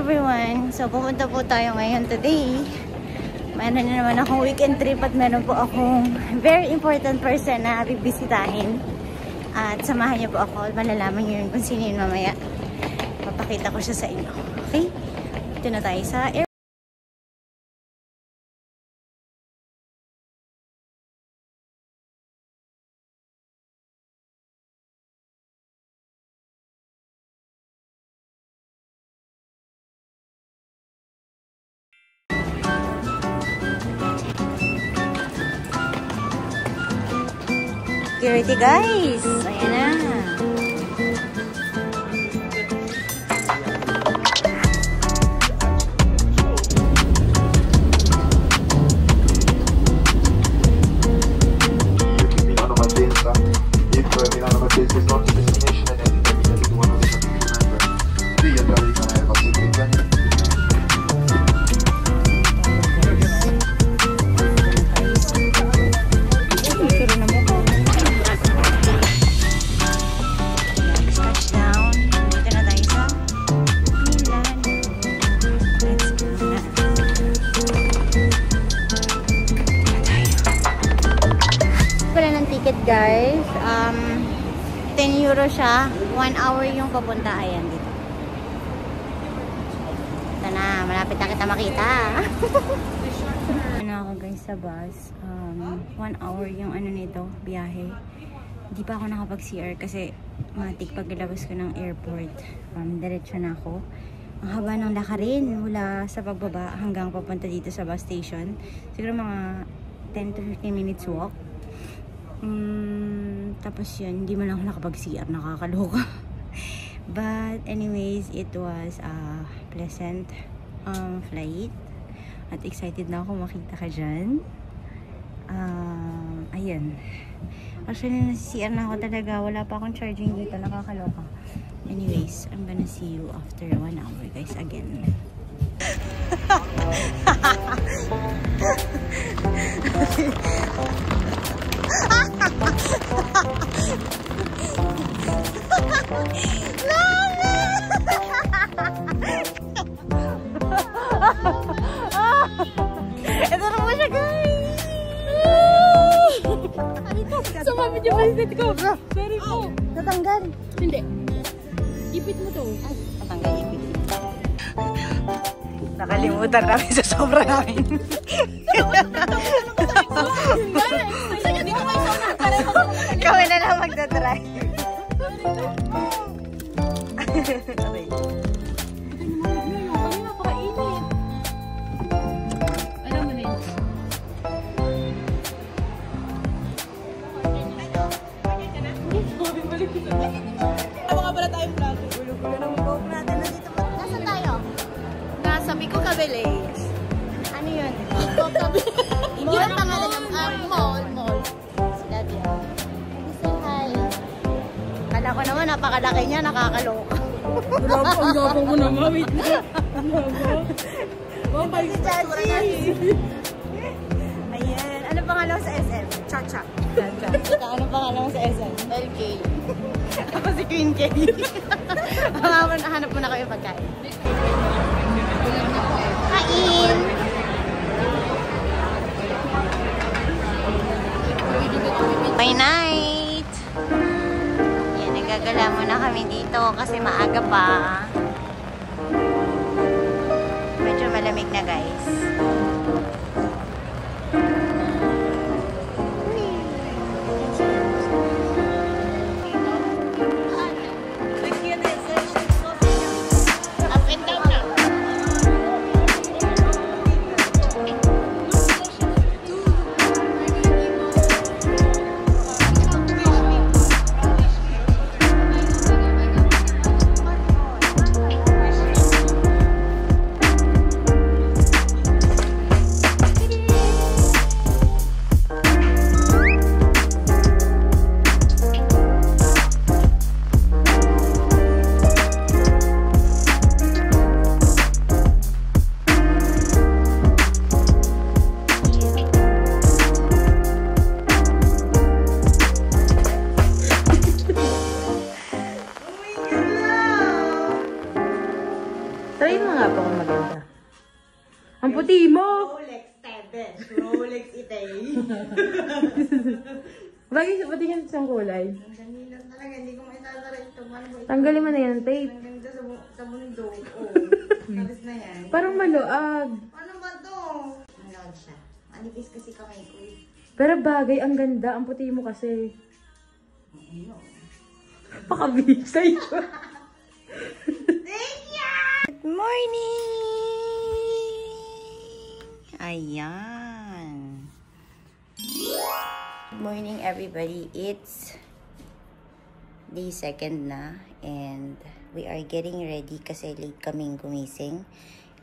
everyone! So, pupunta po tayo ngayon today. Meron na naman akong weekend trip at meron po akong very important person na bibisitahin. At samahan niyo po ako. Malalaman niyo yun kung sino yun mamaya. Papakita ko siya sa inyo. Okay? Ito na tayo sa air. Security guys! Ayan na! Guys, 10 euro siya. 1 hour yung papunta. Ayan dito. Ito na, malapit na kita makita. Ano ako guys sa bus. 1 hour yung ano nito, biyahe. Hindi pa ako nakapag-CR kasi matik paglabas ko ng airport. Diretso na ako. Ang haba ng lakarin mula sa pagbaba hanggang papunta dito sa bus station. Siguro mga 10 to 15 minutes walk. Tapos yun, hindi man ako nakapag-CR, nakakaloka. But anyways, it was a pleasant flight. At excited na ako makita ka dyan. Ayan. Actually, nasi-CR na ako talaga. Wala pa akong charging dito, nakakaloka. Anyways, I'm gonna see you after 1 hour guys again. Ito na mo siya guys! Sama video bracelet ko! Sorry po! Natanggal! Hindi. Ipit mo to. Ay, natanggal ipit. Nakalimutan namin sa sobra namin. Kami na lang magdadry. Okay. Alam mo na yun. Tama nga pala tayong vlog. Gulo-gulo ng vlog natin. Nasaan tayo? Nasa Pico Cabeles. Ano yun? Pico Cabeles. Hindi na pangalan ng mall. Love you. Say hi. Kala ko naman, napakalaki niya, nakakaloka. Grabe, ang gabang mo naman. Wait lang. Ang gabang. Bye, Si Chachi. Ayan. Ano pangalan mo sa SM? Chacha. Ano pangalan mo sa SM? LK. Ako si Queen K. Hanap mo na kayo pagkain. Kain! Bye night! Yan, nagagala muna kami dito kasi maaga pa. Medyo malamig na guys. pa kung maganda. Ang puti mo! Rolex, Tebes. Rolex, Itay. Bagay sa patingin sa kulay. Ang ganyan talaga, hindi ko maitataray ito. Ano ba ito? Tanggalin mo na yan, tape. Ang ganda sa mundo. Oo. Kalis na yan. Parang maluag. Ano ba ito? Malawag siya. Manipis kasi kamay ko eh. Pero bagay, ang ganda. Ang puti mo kasi. Pakabisay siya. Thank you! Good morning! Ayan. Good morning everybody. It's day 2 na and we are getting ready kasi late kaming gumising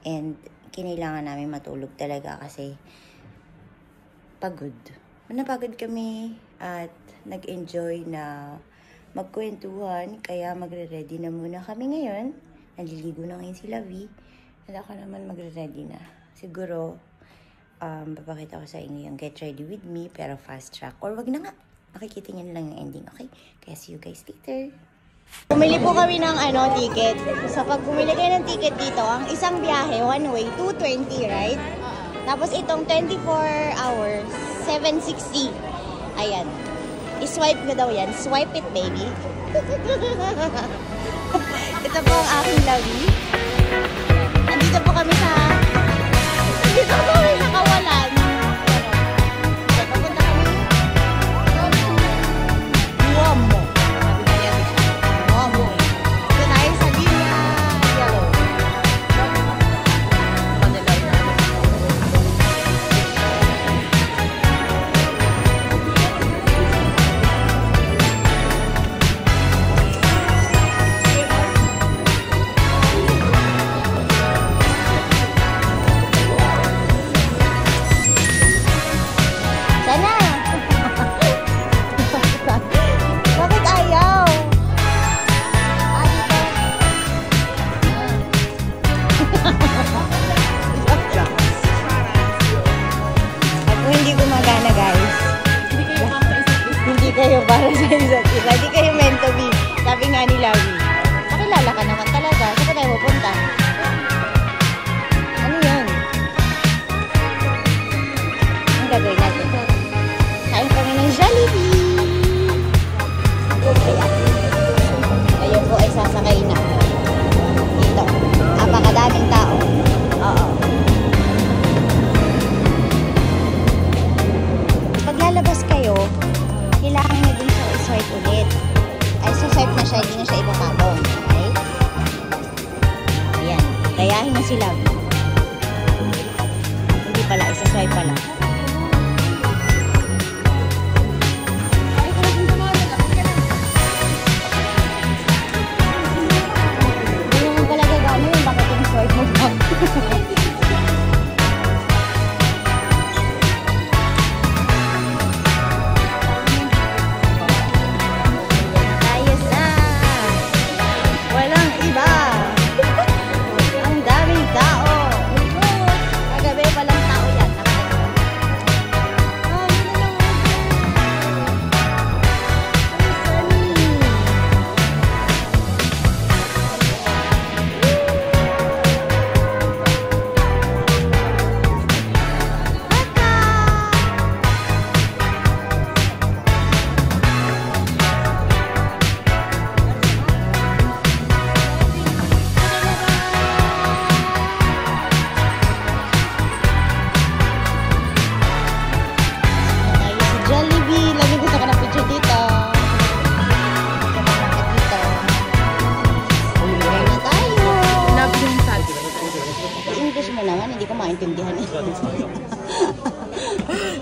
and kinailangan namin matulog talaga kasi pagod. Napagod kami at nag-enjoy na magkwentuhan kaya magre-ready na muna kami ngayon. Naliligo na ngayon si Lavi. At ako naman magre-ready na. Siguro papakita ko sa inyo yung get ready with me pero fast track or wag na nga. Makikita nyo lang yung ending, okay? Kaya see you guys later. Bumili po kami ng ticket. So pag bumili kayo ng ticket dito, ang isang biyahe, one way, 220, right? Tapos itong 24 hours, 760. Ayan. I-swipe ko daw yan. Swipe it, baby. Ito po ang aking Lavi. Andito po kami sa Kawalan. Papunta kami Guamo. Guamo. Ito tayo sa Linya Yellow. Kayo para sa isa't isa. Hindi kayo meant to be. Sabi nga ni Lavi. Pakilala ka naman talaga. Saan tayo pupunta? Ano yun? Ang gagawin natin? Kain kami ng Jollibee. Ayun po ay sasakay na. Dito. Apakadaming tao. Oo. Paglalabas kayo, kailangan nyo din siya i-swipe ulit. Ay, swipe na siya, hindi na siya itatapon. Okay? Ayan. Gayahin mo sila. Hindi pala, isa-swipe pala. Hindi naman pala gagano yun. Bakit yung swipe mo back?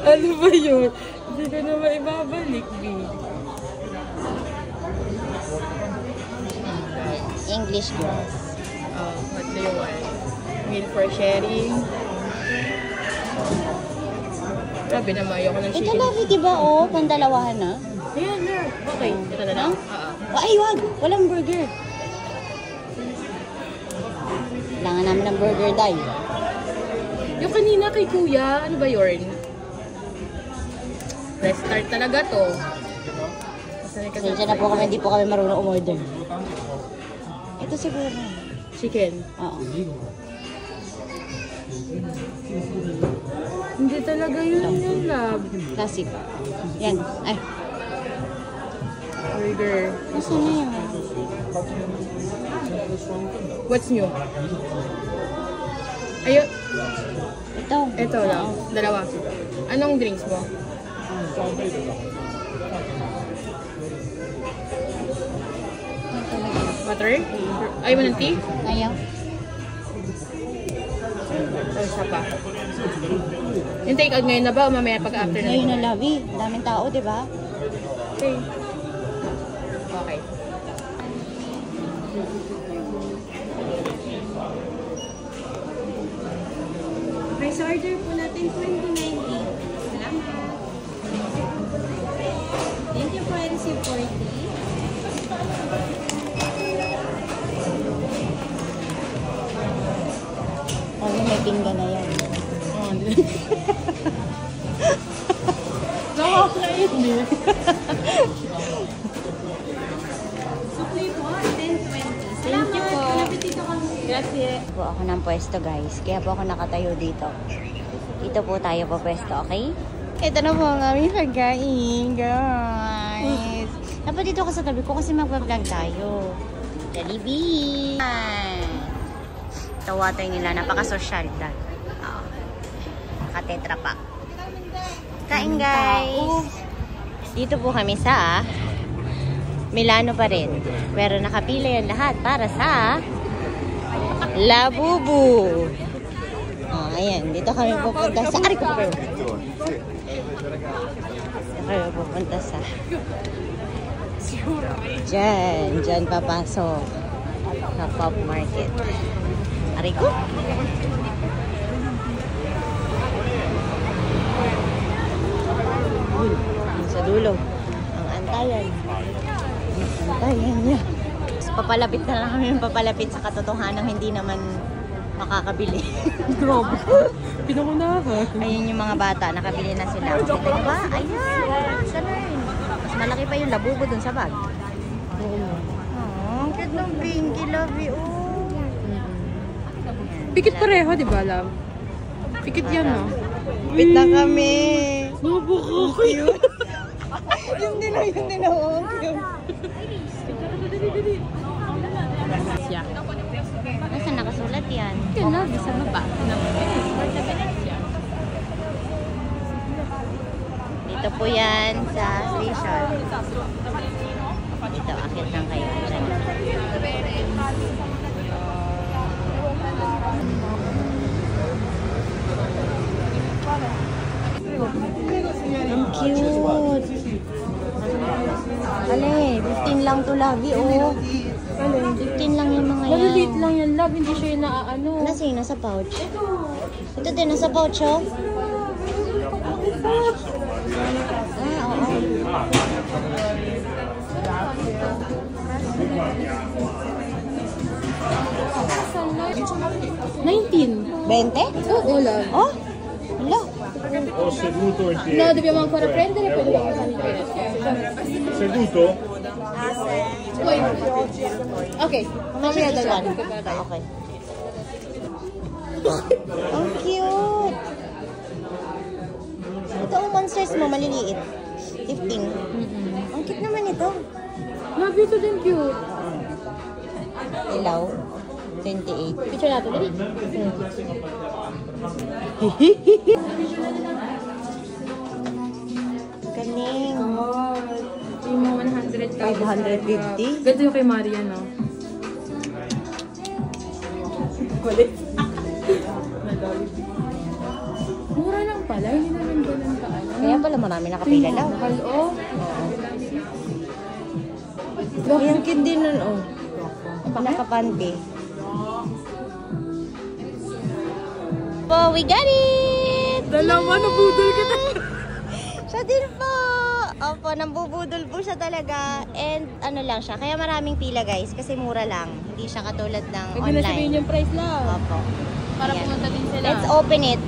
Ano ba yun? Hindi ko na maibabalik, B. English girls. What do you want? Meal for sharing. Grabe na mayo ko ng Ito chicken. Lavi, diba pandalawahan na? Ayan, na. Okay. Ito na lang? Ay, wag! Walang burger. Kailangan namin ng burger, Day. Yung kanina kay Kuya, ano ba yun? Restart talaga to. Pasensya na po kami, hindi po kami marunong umorder. Ito siguro. Chicken. Oo. talaga yun, love. Classic. Yan. Ay. Burger. Gusto niya yan. What's new? Ayun. Ito. Ito lang. Dalawa. Anong drinks mo? Water? Ayaw mo ng tea? Ayaw. O isa pa. Yung take out ngayon na ba o mamaya pag-after na? Ngayon na, Lavi. Daming tao, di ba? Okay. Okay. Price order po natin 2090. Salamat. Thank you for receive 40. Oh, may pinggan na yan. Nakakait din. Supply po, 1020. Thank you po. Malapit dito kami. Gracias. Po ako ng pwesto, guys. Kaya po ako nakatayo dito. Dito po tayo po pwesto, okay? Ito na po ang aming pagkain, guys. Dapat dito ka sa tabi ko kasi mag-vlog tayo. Jollibee! Ito water nila. Napaka-social dad. Naka-tetra pack. Kain, guys! Dito po kami sa Milano pa rin. Pero nakapila yan lahat para sa Labubu. Oh, ayan. Dito kami pupunta sa Aricopro. Dito kami pupunta sa Diyan papasok sa pop market. Arico? Sa dulo. Ang antayan. Ang antayan niya. Papalapit na lang kami papalapit sa katotohanan hindi naman makakabili. Grabe. Pinakunahan. Ayun yung mga bata, nakabili na sila. Sila ba? Ayan, ganun. Mas malaki pa yung Labubu dun sa bag. Oh, cute ng Pinky, love you. Pikit pareho, di ba, love? Pikit yan, no? Pit na kami. Napaka-cute. Yung din oh, cute. Nasaan nakasulat yan? Yan, love. Sa baba. Dito po yan sa station. Dito, akit lang kayo. Dyan. Ang cute. Ale, 15 lang to, Lavi, oh. 15 lang yung mga yan. Maliliit lang yan, love. Hindi siya yung naaano. Nasa nasa pouch. Ito din, nasa pouch, oh. Ah, oo. 19. 20? Oo, love. Oh? Hala. Ho seduto e No, dobbiamo ancora prendere e poi dobbiamo salire. Seduto? Poi. Ok. Mamaya dalawa. Okay. Ang cute. Ito ang monsters mo, maliliit. 15. Ang cute naman ito. Love, ito din cute. Ilaw. 28. Picture natin, dali. Galing. Yung mga 100 550? Ganda yung kay Maria, no? Kulit. Mura lang pala, hindi naman ganun ka ano. Kaya pala marami nakapila lang. Mahal, oh. Yung cute din nun, oh. Nakapante. Po, we got it! Dalawa, nabudol kita. Siya din po! Opo, nambubudol po siya talaga. And ano lang siya, kaya maraming pila guys, kasi mura lang. Hindi siya katulad ng Huwag na online. sabihin yung price lang. Opo. Para Ayan. pumunta din sila. Let's open it.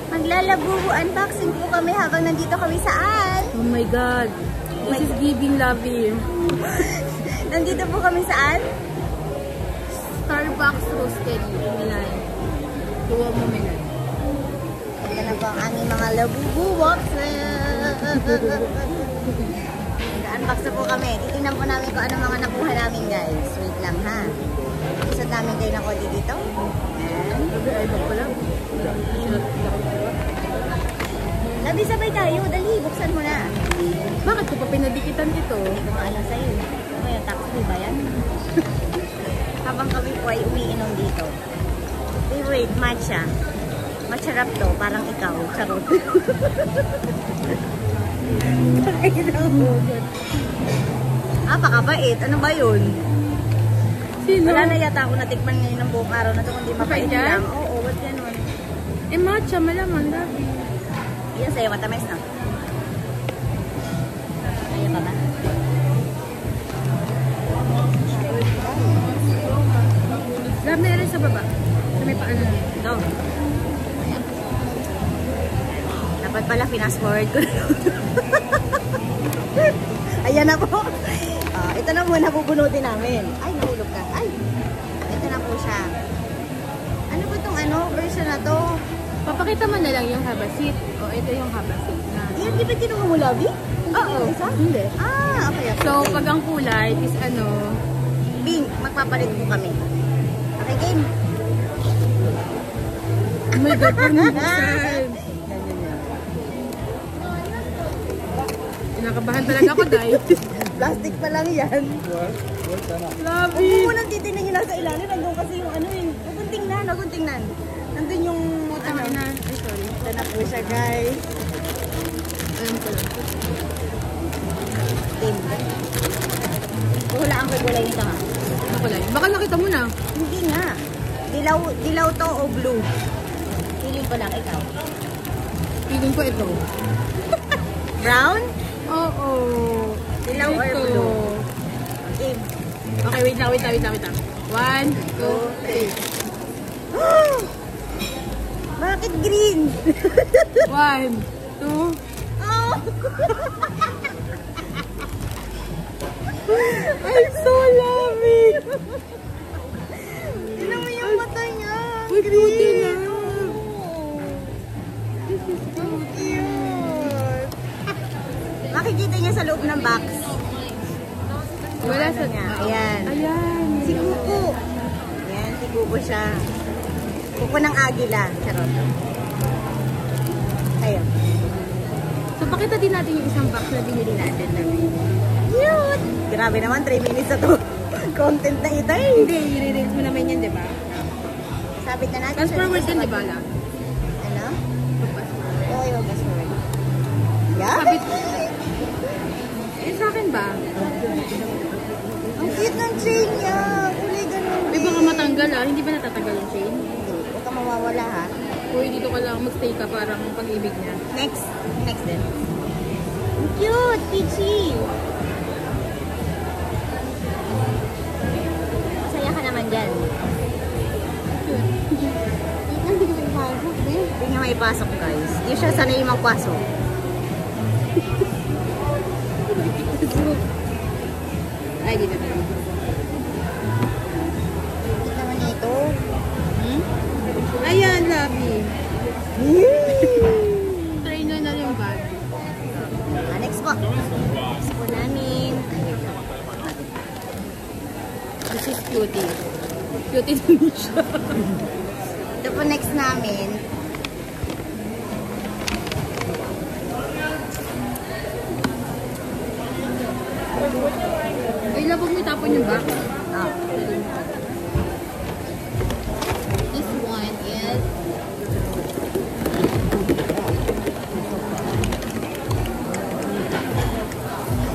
Maglalabubu unboxing po kami habang nandito kami saan? Oh my God. This is giving lovey. Nandito po kami saan? Starbucks Roasted. Milan. Tuwa mo Milan. Ito na po ang aming mga labubu boxes. Nag-unbox na po kami. Titignan po namin kung ano mga nakuha namin guys. Wait lang ha. Isad namin kayo ng kodi dito. And Ay, bak pala. Labi, sabay tayo. Dali, buksan mo na. Bakit ko pa pinadikitan ito? Hindi ko maalam sa'yo. Ano yung tax fee ba yan? Habang kami po ay umiinom dito. Favorite, matcha. Matcharap to, parang ikaw. Charot. Pakabait. Ano ba yun? Sino? Wala na yata ako natikman ngayon ng buong araw na ito, kundi mapait Mapait yan? lang. Oo, ba't ganun? Eh, matcha, malaman, lovey. Yan sa'yo, matamis na. Kaya pa ba? Love, meron sa baba. Sa may paano. Ito. Ayan. Dapat pala, fast forward ko na. Ayan na po. Ito na muna bubunutin namin. Ay, nahulog ka. Ay, ito na po siya. Ano ba itong version na to? Papakita mo na lang yung habasit. O, ito yung habasit na. Yan, di ba kinuha mo, Labi? Oo. Isa? Hindi. Okay. So, pag ang kulay is Pink, magpapalit po kami. Okay, game. oh my God, parang buksan. Kinakabahan talaga ako, dahil. Plastic pa lang yan. Love Huwag mo it. munang titignan yung nasa ilalim. Nandun kasi yung Huwag tingnan. Nandun yung Ay, sorry. Ito na po siya, guys. Alam ko lang. Game. Hulaan ko yung kulay nito ha. Ano kulay? Baka nakita mo na. Hindi nga. Dilaw to o blue? Feeling ko lang ikaw. Feeling ko ito. Brown? Oo. Dilaw or Ito. blue? Game. Okay, wait lang. 1, 2, 3. Bakit green? 1, 2. Oh! I'm so loving. Tignan mo yung mata niya. Uy, beauty na. Cute. Makikita niya sa loob ng box. Wala sa... niya. Ayan. Ayan. Si Kuko. Ayan, si Kuko siya. Kuko ng agila. Charot. Ayun. So, pakita din natin yung isang box na binili natin. Cute! Grabe naman, 3 minutes na to. Content na ito eh. Hindi, i-release mo naman yan, di ba? Sabit na natin. Fast forward yan, di ba, la? Ano? Oo, yung fast forward. Yeah? Sabit. Eh, sa akin ba? Ang cute ng chain niya. Kulay ganun. May baka matanggal, ah. Hindi ba natatanggal yung chain? Huwag ka mawawala ha. Uy, dito ka lang magstay ka parang pag-ibig niya. Next din. Ang cute! Peachy! Masaya ka naman dyan. Hindi ko ipasok, eh. Hindi niya maipasok guys. Hindi siya sanay magpasok. Ay, dito na. Cute naman ito. Ayan, lovey. Trainer na yung bag. Next po. Next po namin. This is cutie. Cutie din siya. Ito po next namin. Ay, labog mo tapon yung box. This one is...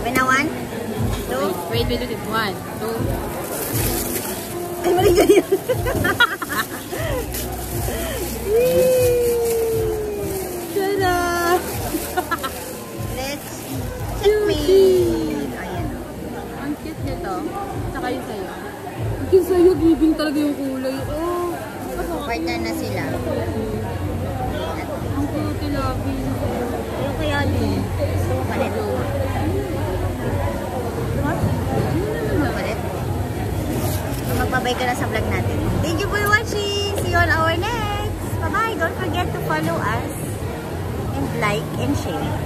Okay na, 1, 2. Wait. 1, 2. Ay, mali ganyan. Tada! Grabe. Pero kaya din. Malit. Malit. Magbabay ka na sa vlog natin. Thank you for watching. See you on our next. Bye-bye. Don't forget to follow us. And like and share.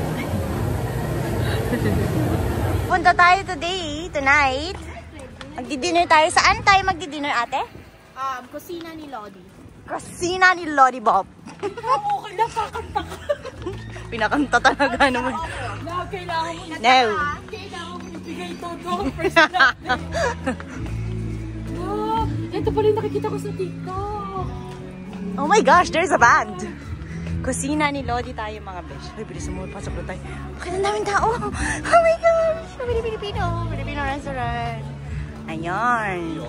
Punta tayo tonight. Magdi-dinner tayo. Saan tayo magdi-dinner, ate? Kusina ni Lodi. Kusina ni Lodi Bob. Okay, nakakanta ka. Pinakanta talaga naman. Kailangan mo na. No. Kailangan mo ibigay todo. First natin. Wow, ito pala yung nakikita ko sa TikTok. Oh my gosh, there's a band. Kusina ni Lodi tayo mga besh. Uy, bilis mo, pasok na tayo. Bakit ang daming tao? Oh my gosh, Filipino restaurant. Ayun.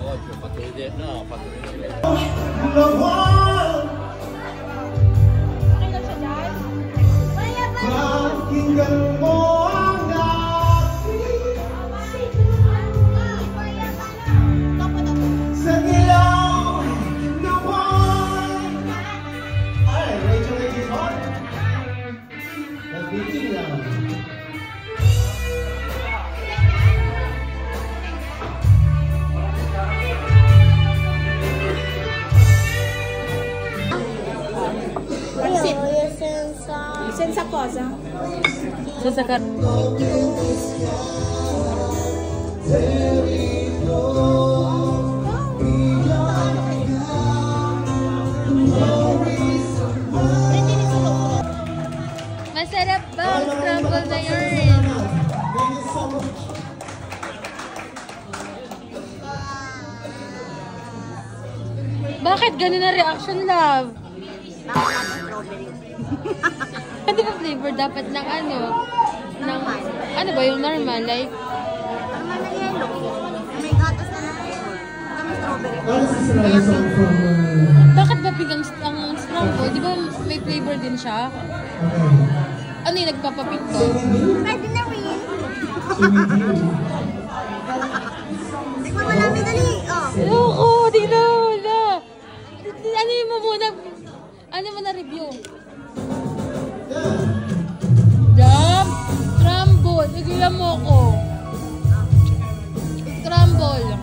Senza cosa? Senza carne. Masarap ba ang scramble na yun? Bakit ganun na reaction, love? Hindi ba flavor dapat ng ano? Ng, ano ba yung normal? Like, Normal na yellow. May gatas na strawberry. bakit ba bigang ang scramble? Di ba may flavor din siya? Ano yung nagpapapik ko? Pwede na rin. Tikman mo namin dali. Oh. Loko, di na wala. Ano yung mo muna? Ano mo na review? Jam! Scramble! Igilan mo ko. Scramble.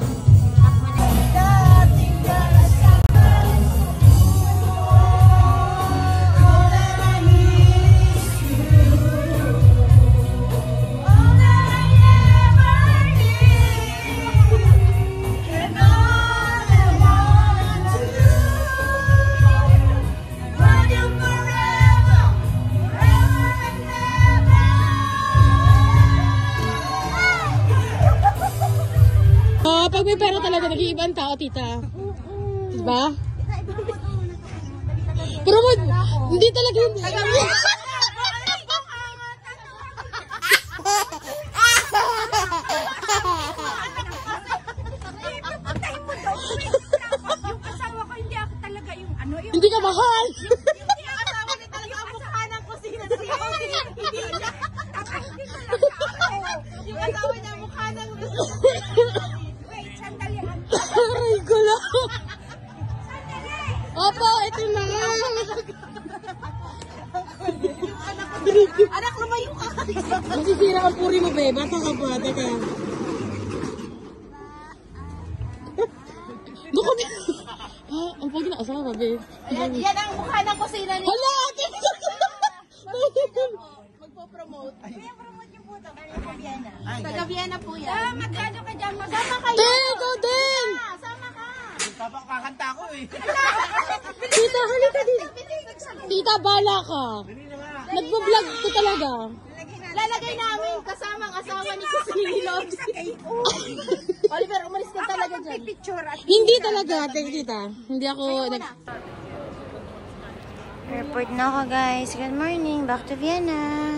Pag may pera talaga, nag-iiba ang tao, tita. Diba? Pero hindi talaga yun. Hindi ka mahal. Yung asawa niya mukha ng wait, sandali. Aray ko lang. Opo, ito na nga. Anak, lumayo ka. Masisira ang puri mo, be. Bata ka ba? Teka. Bakit? Ang pwede na asawa, be. Yan ang mukha ng kusina niya. Hala, ate! Magpo-promote. Kaya promote yung puto. Taga Vienna po yan. Magkano ka dyan? Masama kayo. Te, ikaw din! Sama ka. Kakanta ko eh. Tita, halika din. Tita, bala ka. Nagbablog ko talaga. Lalagay namin kasama ang asawa ni Kusini Lodi. Oliver, umalis ka talaga dyan. Hindi talaga, tita. Hindi ako Airport na ako, guys. Good morning. Back to Vienna.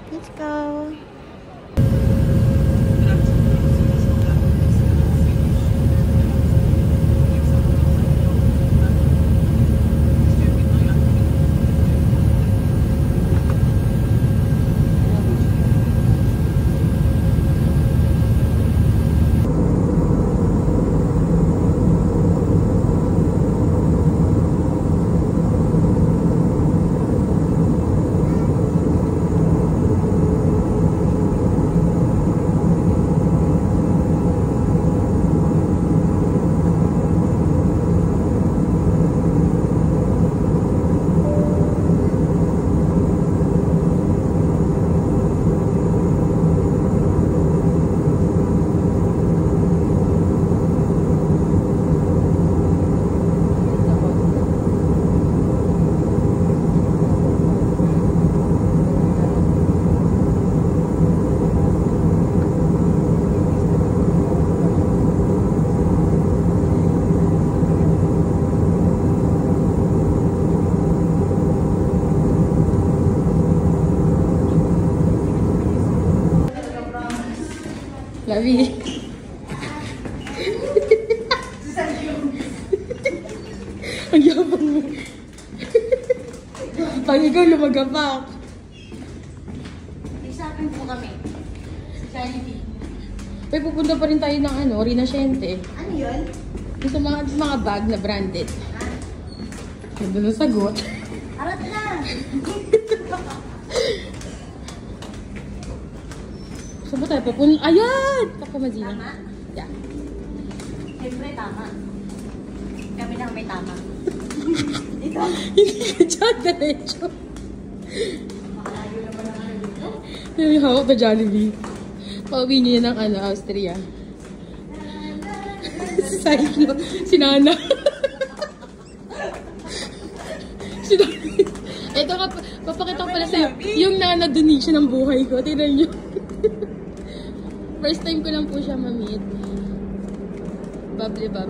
Let's go. Labi. Ang yabang mo. Pag ikaw lumagapak. Isapan po kami. Jollibee. May pupunta pa rin tayo ng Rinasciente. Ano yun? Ito mga bag na branded. Ganda na sagot. Arat na! Saan ba tayo papunta? Ayan! Kapamadina. Tama? Yeah. Siyempre, tama. Kami lang may tama. Hindi ka dyan, diretso. Makalayo naman ang ano dito. Yung hawak na Jollibee. Pauwi niya ng Austria. Cyclo. Sinana. Ito ka, papakita ko pala sa'yo. Yung nanadonation ng buhay ko. Tignan nyo. First time ko lang po siya ma-meet. Bubbly. Ah.